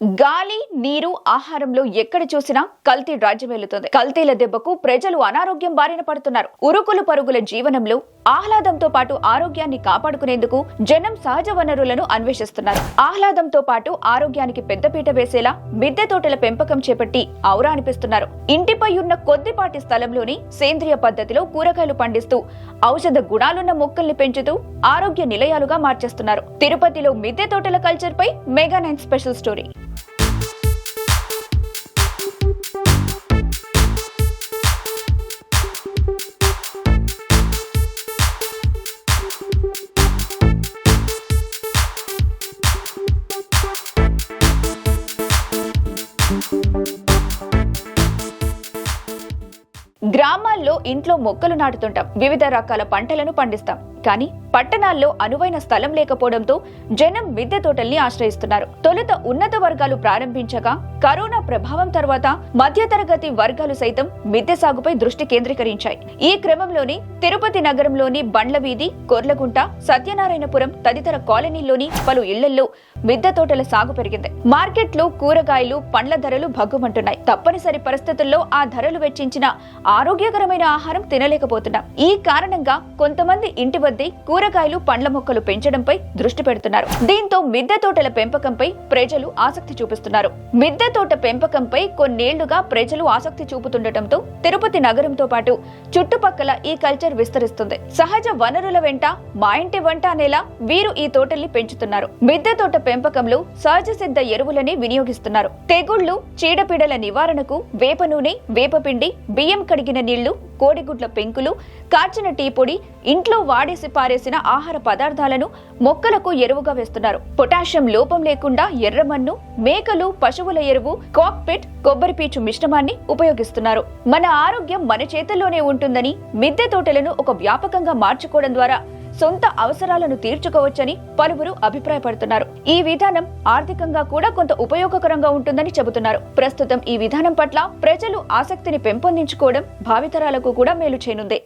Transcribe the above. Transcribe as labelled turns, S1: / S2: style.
S1: గాలి, నీరు, ఆహారంలో ఎక్కడ చూసినా కల్తీ రాజ్యమేలుతోంది. కల్తీల దెబ్బకు ప్రజలు అనారోగ్యం బారిన పడుతున్నారు. ఉరుకులు పరుగుల జీవనంలో ఆహ్లాదంతో పాటు ఆరోగ్యాన్ని కాపాడుకునేందుకు జనం సహజ వనరులను అన్వేషిస్తున్నారు. ఆహ్లాదంతో పాటు ఆరోగ్యానికి పెద్దపీట వేసేలా మిద్దె తోటల పెంపకం చేపట్టి ఔరా అనిపిస్తున్నారు. ఇంటిపై ఉన్న కొద్దిపాటి స్థలంలోని సేంద్రియ పద్ధతిలో కూరగాయలు పండిస్తూ ఔషధ గుణాలున్న మొక్కల్ని పెంచుతూ ఆరోగ్య నిలయాలుగా మార్చేస్తున్నారు. తిరుపతిలో మిద్దె తోటల కల్చర్ పై మెగా9 స్పెషల్ స్టోరీ. గ్రామాల్లో ఇంట్లో మొక్కలు నాటుతుంటాం, వివిధ రకాల పంటలను పండిస్తాం. కానీ పట్టణాల్లో అనువైన స్థలం లేకపోవడంతో జనం మిద్దె తోటల్ని ఆశ్రయిస్తున్నారు. తొలుత ఉన్నత వర్గాలు ప్రారంభించగా కరోనా ప్రభావం తర్వాత మధ్యతరగతి వర్గాలు సైతం మిద్దె సాగుపై దృష్టి కేంద్రీకరించాయి. ఈ క్రమంలోనే తిరుపతి నగరంలోని బండ్ల వీధి, కొర్లగుంట, సత్యనారాయణపురం తదితర కాలనీల్లోని పలు ఇళ్లల్లో మిద్దె తోటల సాగు పెరిగింది. మార్కెట్లో కూరగాయలు, పండ్ల ధరలు భగ్గుమంటున్నాయి. తప్పనిసరి పరిస్థితుల్లో ఆ ధరలు వెచ్చించిన ఆరోగ్యకరమైన ఆహారం తినలేకపోతున్నాం. ఈ కారణంగా కొంతమంది ఇంటి వద్దే కూరగాయలు, పండ్ల మొక్కలు పెంచడంపై దృష్టి పెడుతున్నారు. దీంతో మిద్దె తోటల పెంపకంపై ప్రజలు ఆసక్తి చూపిస్తున్నారు. మిద్దె తోట పెంపకంపై కొన్నేళ్లుగా ప్రజలు ఆసక్తి చూపుతుండటంతో తిరుపతి నగరంతో పాటు చుట్టుపక్కల ఈ కల్చర్ విస్తరిస్తుంది. సహజ వనరుల వెంట మా ఇంటి వంట అనేలా వీరు ఈ తోటల్ని పెంచుతున్నారు. మిద్దె తోట పెంపకంలో సహజ సిద్ధ ఎరువులని వినియోగిస్తున్నారు. తెగుళ్లు, చీడపీడల నివారణకు వేప నూనె, వేపపిండి, బియ్యం కడిగిన నీళ్లు, కోడిగుడ్ల పెంకులు, కాచిన టీ పొడి, ఇంట్లో వాడేసి పారేసిన ఆహార పదార్థాలను మొక్కలకు ఎరువుగా వేస్తున్నారు. పొటాషియం లోపం లేకుండా ఎర్రమన్ను, మేకలు, పశువుల ఎరువు, కాక్పిట్, కొబ్బరిపీచు మిశ్రమాన్ని ఉపయోగిస్తున్నారు. మన ఆరోగ్యం మన చేతుల్లోనే ఉంటుందని మిద్దె తోటలను ఒక వ్యాపకంగా మార్చుకోవడం ద్వారా సొంత అవసరాలను తీర్చుకోవచ్చని పలువురు అభిప్రాయపడుతున్నారు. ఈ విధానం ఆర్థికంగా కూడా కొంత ఉపయోగకరంగా ఉంటుందని చెబుతున్నారు. ప్రస్తుతం ఈ విధానం పట్ల ప్రజలు ఆసక్తిని పెంపొందించుకోవడం భావితరాలకు కూడా మేలు చేయనుంది.